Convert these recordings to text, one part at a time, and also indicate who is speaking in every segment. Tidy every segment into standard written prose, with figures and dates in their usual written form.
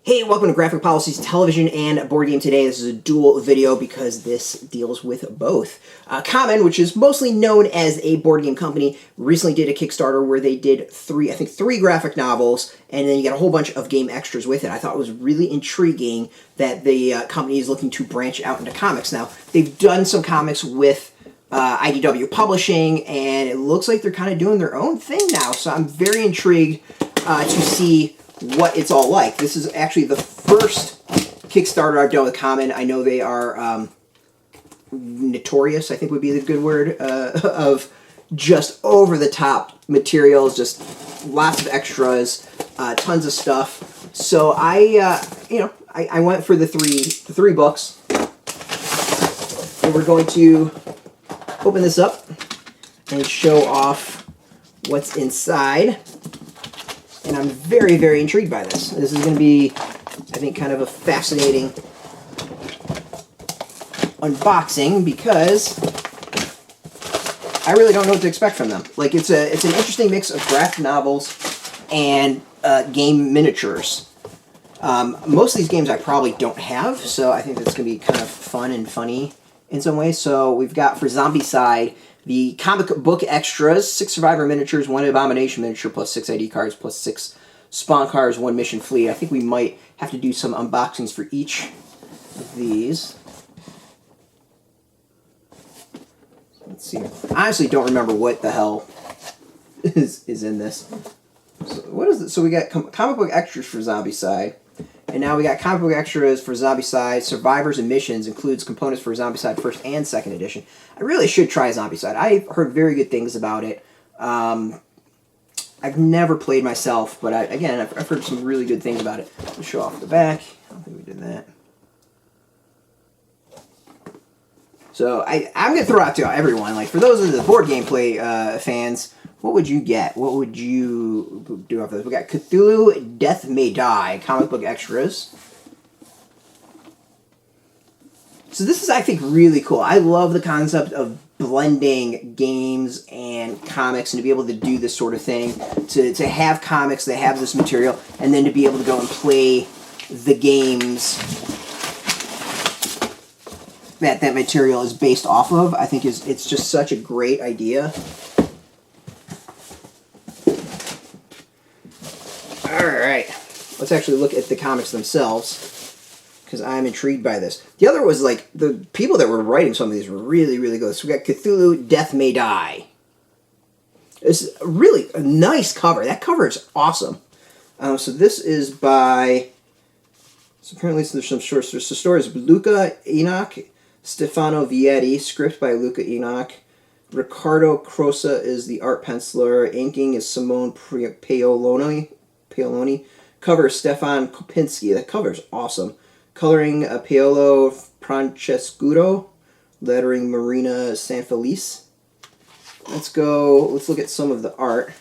Speaker 1: Hey, welcome to Graphic Policies Television and Board Game Today. This is a dual video because this deals with both. CMON, which is mostly known as a board game company, recently did a Kickstarter where they did three graphic novels, and then you get a whole bunch of game extras with it. I thought it was really intriguing that the company is looking to branch out into comics. Now, they've done some comics with IDW Publishing, and it looks like they're kind of doing their own thing now, so I'm very intrigued to see what it's all like. This is actually the first Kickstarter I've done with CMON. I know they are notorious, I think would be the good word, of just over-the-top materials, just lots of extras, tons of stuff. So I went for the three books, and we're going to open this up and show off what's inside. And I'm very, very intrigued by this. This is going to be, I think, kind of a fascinating unboxing because I really don't know what to expect from them. Like, it's an interesting mix of graphic novels and game miniatures. Most of these games I probably don't have, so I think that's going to be kind of fun and funny in some ways. So we've got for Zombicide the comic book extras, 6 Survivor miniatures, 1 Abomination miniature, plus 6 ID cards, plus 6 Spawn cards, 1 Mission Fleet. I think we might have to do some unboxings for each of these. Let's see. I honestly don't remember what the hell is in this. So what is it? So we got comic book extras for Zombicide. And now we got comic book extras for Zombicide. Survivors and Missions includes components for Zombicide 1st and 2nd edition. I really should try Zombicide. I've heard very good things about it. I've never played myself, but I've heard some really good things about it. Let's show off the back. I don't think we did that. So I'm going to throw out to everyone, like for those of the board gameplay fans, what would you get? What would you do after this? We got Cthulhu, Death May Die, comic book extras. So this is, I think, really cool. I love the concept of blending games and comics and to be able to do this sort of thing. To have comics that have this material and then to be able to go and play the games that material is based off of, I think it's just such a great idea. Alright, let's actually look at the comics themselves, because I'm intrigued by this. The other was, like, the people that were writing some of these were really, really good. So we got Cthulhu, Death May Die. It's really a nice cover. That cover is awesome. So this is by, so apparently there's some short stories. Luca Enoch, Stefano Vietti, script by Luca Enoch. Riccardo Crosa is the art penciler. Inking is Simone Paoloni. Cover Stefan Kopinski. That cover is awesome. Coloring Paolo Francescudo. Lettering Marina Sanfelice. Let's look at some of the art.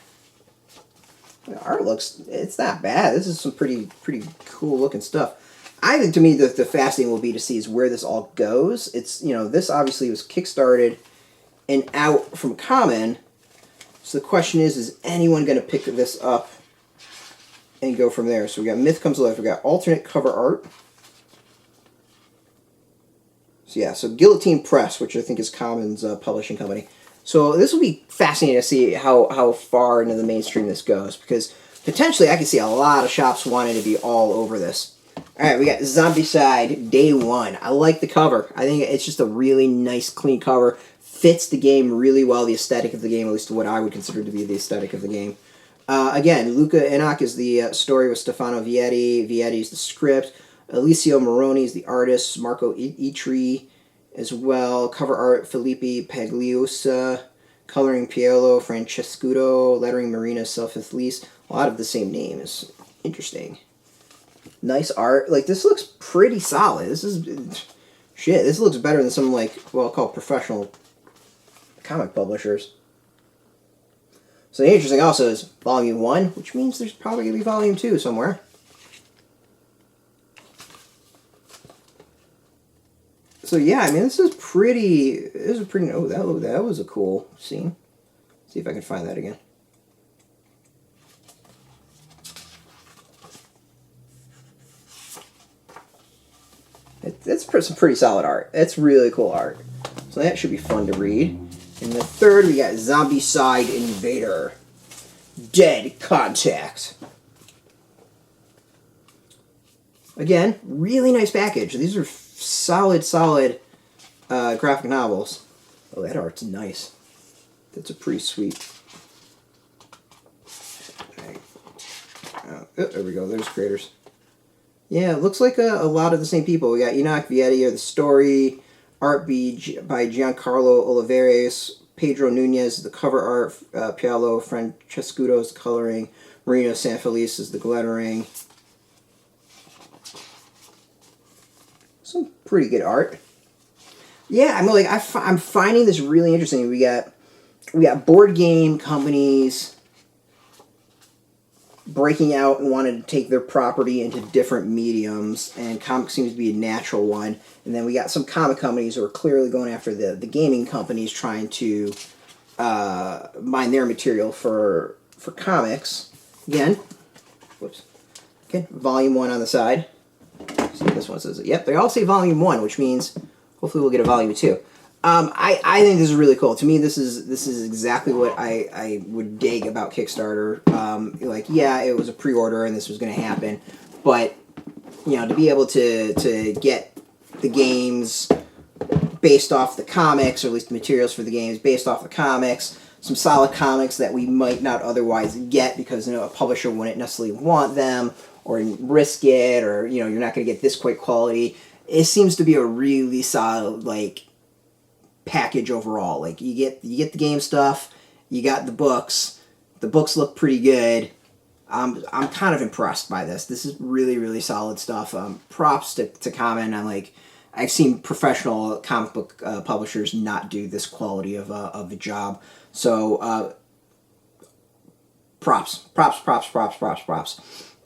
Speaker 1: The art it's not bad. This is some pretty cool looking stuff. I think, to me, the fascinating will be to see is where this all goes. It's, this obviously was kickstarted and out from CMON. So the question is anyone going to pick this up and go from there? So we got Myth Comes Alive. We got alternate cover art. So yeah, so Guillotine Press, which I think is CMON's publishing company. So this will be fascinating to see how far into the mainstream this goes, because potentially I can see a lot of shops wanting to be all over this. Alright, we got Zombicide Day 1. I like the cover. I think it's just a really nice, clean cover. Fits the game really well, the aesthetic of the game, at least what I would consider to be the aesthetic of the game. Again, Luca Enoch is the story with Stefano Vietti. Vietti's the script. Alicio Moroni is the artist. Marco Itri as well. Cover art, Filippi Pagliosa. Coloring, Paolo Francescudo. Lettering, Marina Self-Felice. A lot of the same names. Interesting. Nice art. Like, this looks pretty solid. This is... Shit, this looks better than some, like, well, I'll call professional comic publishers. So the interesting also is Volume 1, which means there's probably going to be Volume 2 somewhere. So yeah, I mean, this is pretty, oh, that was a cool scene. See if I can find that again. that's some pretty solid art. That's really cool art. So that should be fun to read. And the third, we got Zombicide Invader. Dead Contact. Again, really nice package. These are solid graphic novels. Oh, that art's nice. That's a pretty sweet. Oh, there we go. There's creators. Yeah, it looks like a lot of the same people. We got Enoch Vietti, the story, art by Giancarlo Oliveres, Pedro Nunez, the cover art, Paolo Francescuto is the coloring, Marino Sanfelice is the lettering. Some pretty good art. Yeah, I mean, like I'm finding this really interesting. We got board game companies breaking out and wanting to take their property into different mediums, and comics seems to be a natural one. And then we got some comic companies who are clearly going after the gaming companies, trying to mine their material for comics. Again, whoops. Okay, volume 1 on the side. See if this one says it. Yep, they all say volume 1, which means hopefully we'll get a volume 2. I think this is really cool. To me, this is exactly what I would dig about Kickstarter. Like, yeah, it was a pre-order and this was going to happen, but to be able to get the games based off the comics, or at least the materials for the games based off the comics, some solid comics that we might not otherwise get because a publisher wouldn't necessarily want them or risk it, or you're not going to get this quite quality. It seems to be a really solid package overall. Like you get the game stuff, you got the books. The books look pretty good. I'm kind of impressed by this. This is really solid stuff. Props to CMON. I've seen professional comic book publishers not do this quality of a job. So props.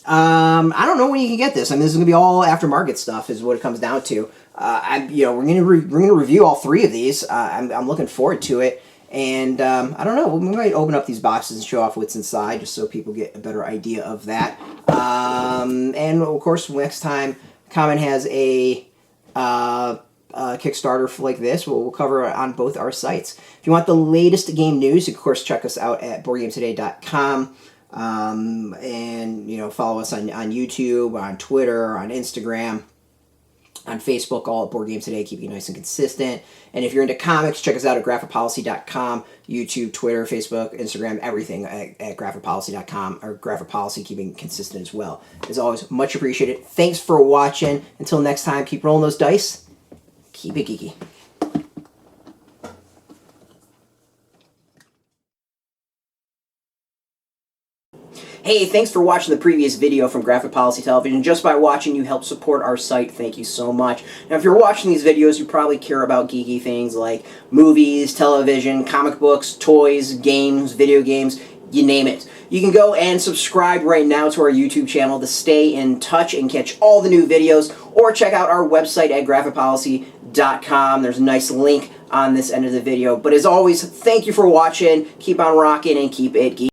Speaker 1: I don't know when you can get this. I mean, this is gonna be all aftermarket stuff, is what it comes down to. We're gonna review all 3 of these. I'm looking forward to it, and I don't know. We might open up these boxes and show off what's inside, just so people get a better idea of that. And of course, next time CMON has a Kickstarter like this, we'll cover it on both our sites. If you want the latest game news, of course, check us out at BoardGameToday.com. And follow us on YouTube, on Twitter, on Instagram, on Facebook, all at Board Game Today, keeping it nice and consistent. And if you're into comics, check us out at graphicpolicy.com, YouTube, Twitter, Facebook, Instagram, everything at graphicpolicy.com, or Graphic Policy, keeping consistent as well. As always, much appreciated. Thanks for watching. Until next time, keep rolling those dice. Keep it geeky. Hey, thanks for watching the previous video from Graphic Policy Television. Just by watching, you help support our site. Thank you so much. Now, if you're watching these videos, you probably care about geeky things like movies, television, comic books, toys, games, video games, you name it. You can go and subscribe right now to our YouTube channel to stay in touch and catch all the new videos, or check out our website at graphicpolicy.com. There's a nice link on this end of the video. But as always, thank you for watching. Keep on rocking and keep it geeky.